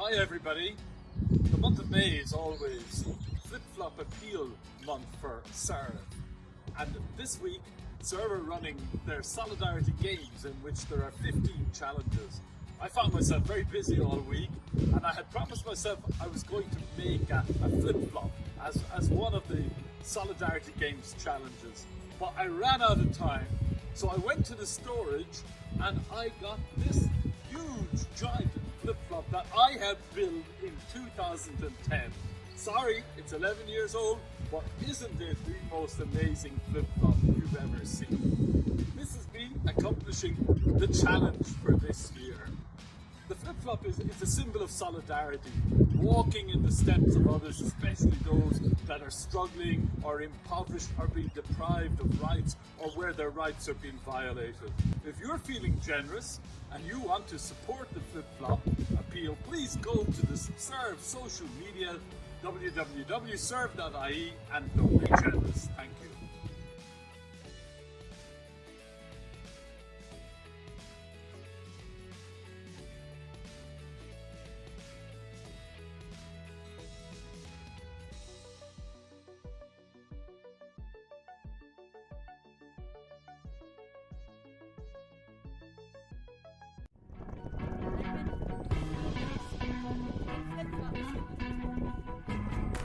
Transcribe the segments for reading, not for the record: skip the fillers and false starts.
Hi everybody. The month of May is always flip-flop appeal month for Serve. And this week, Serve are running their solidarity games in which there are 15 challenges. I found myself very busy all week and I had promised myself I was going to make a flip-flop as one of the solidarity games challenges. But I ran out of time, so I went to the storage and I got this huge giant flip-flop that I had built in 2010. Sorry, it's 11 years old, but isn't it the most amazing flip-flop you've ever seen? This is me accomplishing the challenge for this year. The flip-flop is a symbol of solidarity, walking in the steps of others, especially those that are struggling or impoverished or being deprived of rights or where their rights are being violated. If you're feeling generous and you want to support the flip-flop appeal, please go to the Serve social media, www.serve.ie, and don't be generous. Thank you.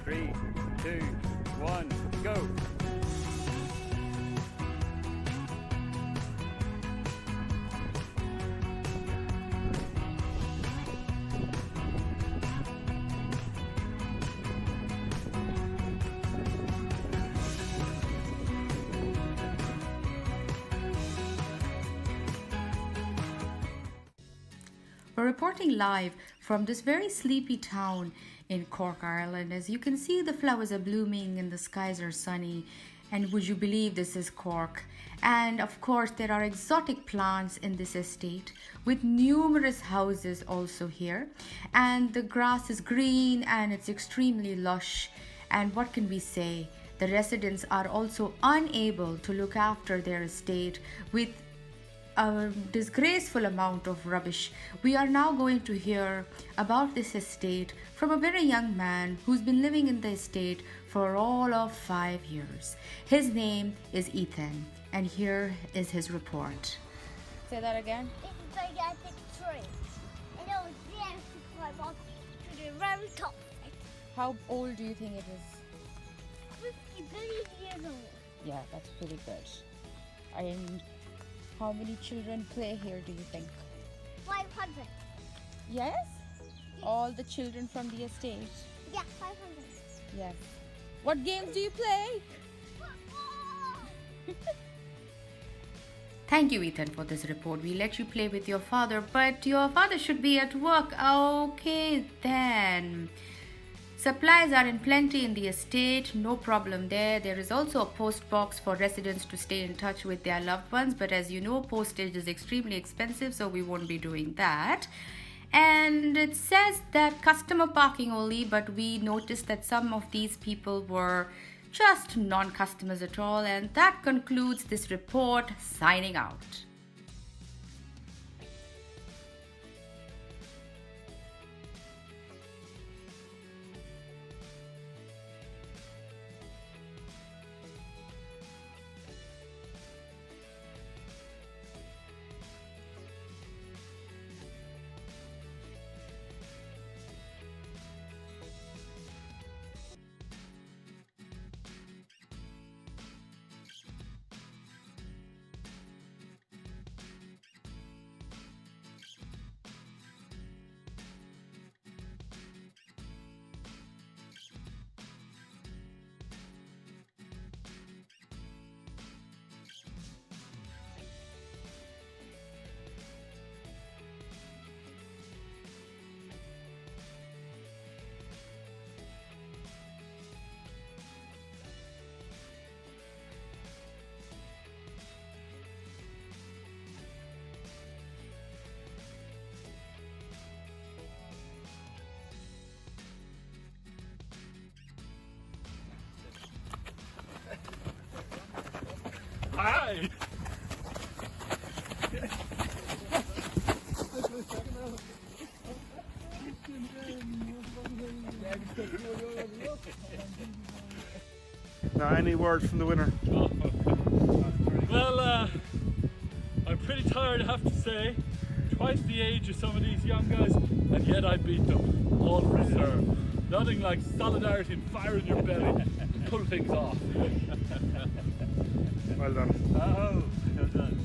Three, two, one, go! We're reporting live from this very sleepy town in Cork, Ireland. As you can see, the flowers are blooming and the skies are sunny. And would you believe this is Cork? And of course, there are exotic plants in this estate with numerous houses also here. And the grass is green and it's extremely lush. And what can we say? The residents are also unable to look after their estate with a disgraceful amount of rubbish. We are now going to hear about this estate from a very young man who's been living in the estate for all of 5 years. His name is Ethan, and here is his report. Say that again. It's a gigantic tree. And it was there to climb up to the very top of it. How old do you think it is? 50 billion years old. Yeah, that's pretty good. And how many children play here, do you think? 500. Yes? All the children from the estate? Yeah, 500. Yes. What games do you play? Thank you, Ethan, for this report. We let you play with your father, but your father should be at work. Okay, then. Supplies are in plenty in the estate, no problem there. There is also a post box for residents to stay in touch with their loved ones, but as you know, postage is extremely expensive, so we won't be doing that. And it says that customer parking only, but we noticed that some of these people were just non-customers at all. And that concludes this report. Signing out. Hi! any word from the winner? Well, I'm pretty tired, I have to say. Twice the age of some of these young guys, and yet I beat them, all reserve. Nothing like solidarity and fire in your belly to pull things off. Well done. Oh, well done.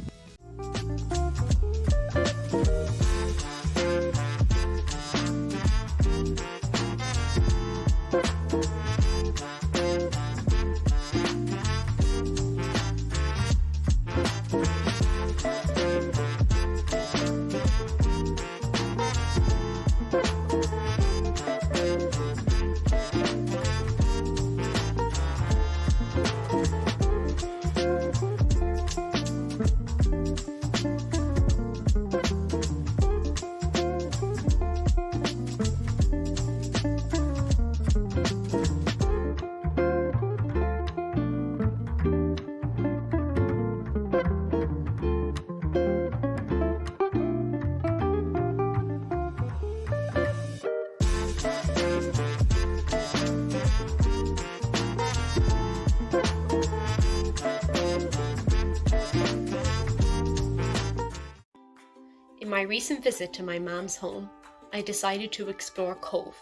In my recent visit to my mum's home, I decided to explore Cove.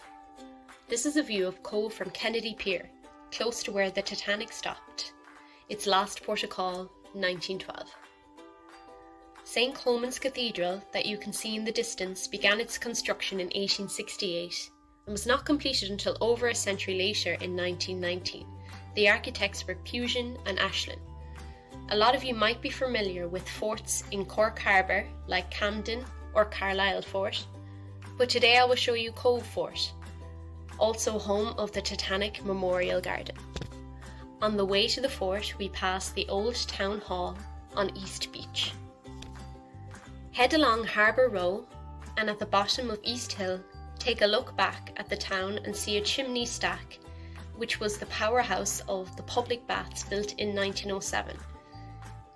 This is a view of Cove from Kennedy Pier, close to where the Titanic stopped. Its last port of call, 1912. St. Colman's Cathedral, that you can see in the distance, began its construction in 1868 and was not completed until over a century later in 1919. The architects were Puget and Ashland. A lot of you might be familiar with forts in Cork Harbour like Camden or Carlisle Fort, but today I will show you Cove Fort, also home of the Titanic Memorial Garden. On the way to the fort, we pass the old town hall on East Beach. Head along Harbour Row, and at the bottom of East Hill, take a look back at the town and see a chimney stack, which was the powerhouse of the public baths built in 1907.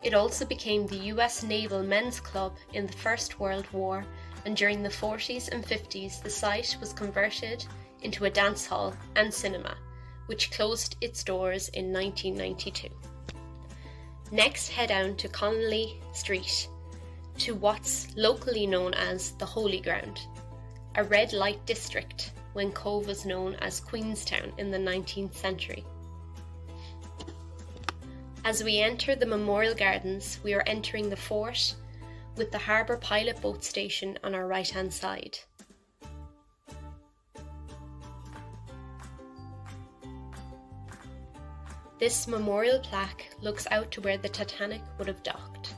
It also became the US Naval Men's Club in the First World War, and during the 40s and 50s the site was converted into a dance hall and cinema, which closed its doors in 1992. Next, head down to Connolly Street to what's locally known as the Holy Ground, a red light district when Cove was known as Queenstown in the 19th century. As we enter the Memorial Gardens, we are entering the fort with the Harbour Pilot Boat Station on our right hand side. This memorial plaque looks out to where the Titanic would have docked.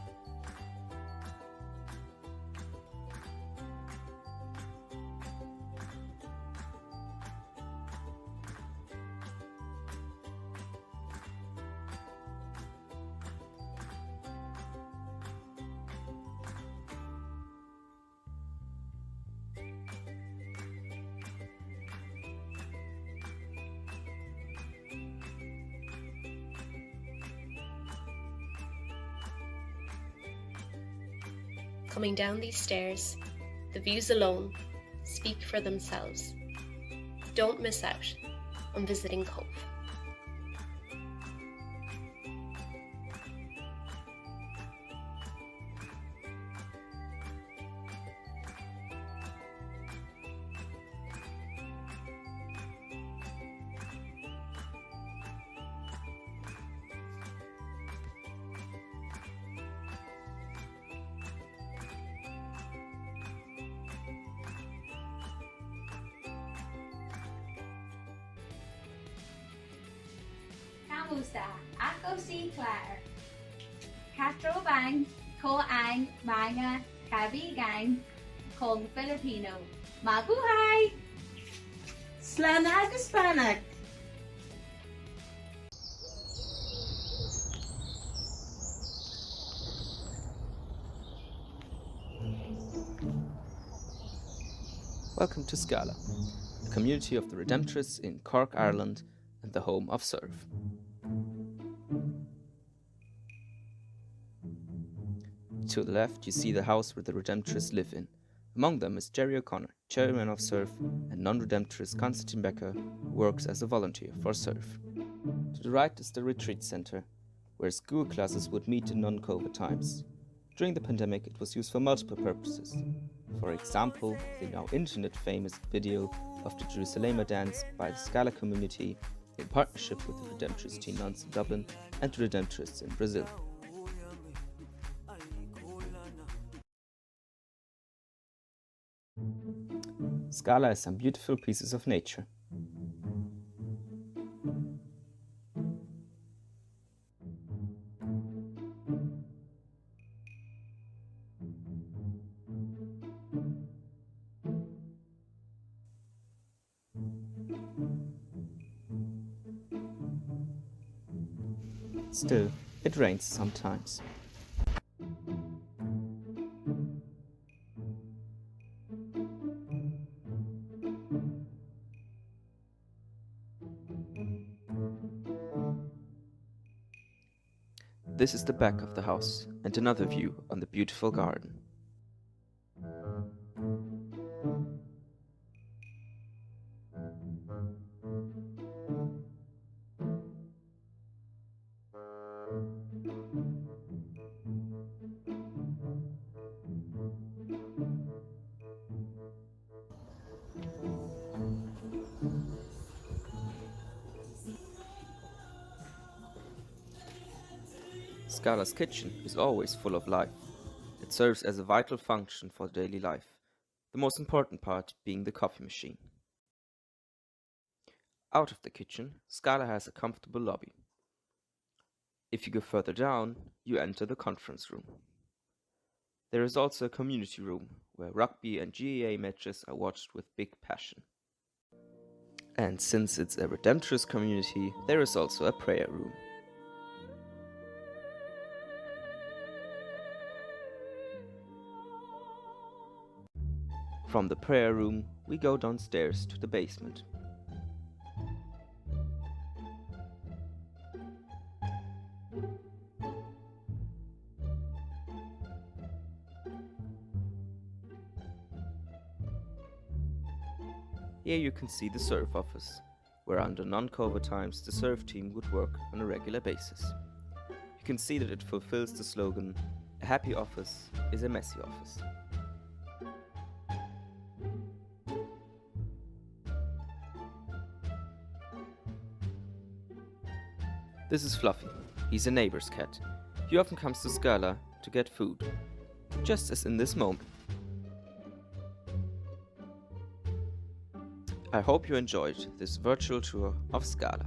Coming down these stairs, the views alone speak for themselves. Don't miss out on visiting Cove. Kamusta, ako si Claire. Katrobang ko ang mga kaibigan kong Filipino. Mabuhay! Slanag Hispanak. Welcome to Scala, a community of the Redemptorists in Cork, Ireland, and the home of Serve. To the left, you see the house where the Redemptorists live in. Among them is Jerry O'Connor, chairman of Serve, and non-Redemptorist Constantine Becker, who works as a volunteer for Serve. To the right is the retreat center, where school classes would meet in non-COVID times. During the pandemic, it was used for multiple purposes. For example, the now internet-famous video of the Jerusalem dance by the Scala community in partnership with the Redemptorist teen nuns in Dublin and the Redemptorists in Brazil. Scala has some beautiful pieces of nature. Still, it rains sometimes. This is the back of the house and another view on the beautiful garden. Scala's kitchen is always full of life. It serves as a vital function for daily life, the most important part being the coffee machine. Out of the kitchen, Scala has a comfortable lobby. If you go further down, you enter the conference room. There is also a community room, where rugby and GAA matches are watched with big passion. And since it's a Redemptorist community, there is also a prayer room. From the prayer room, we go downstairs to the basement. Here you can see the serve office, where under non-COVID times the serve team would work on a regular basis. You can see that it fulfills the slogan, "A happy office is a messy office." This is Fluffy. He's a neighbor's cat. He often comes to Scala to get food, just as in this moment. I hope you enjoyed this virtual tour of Scala.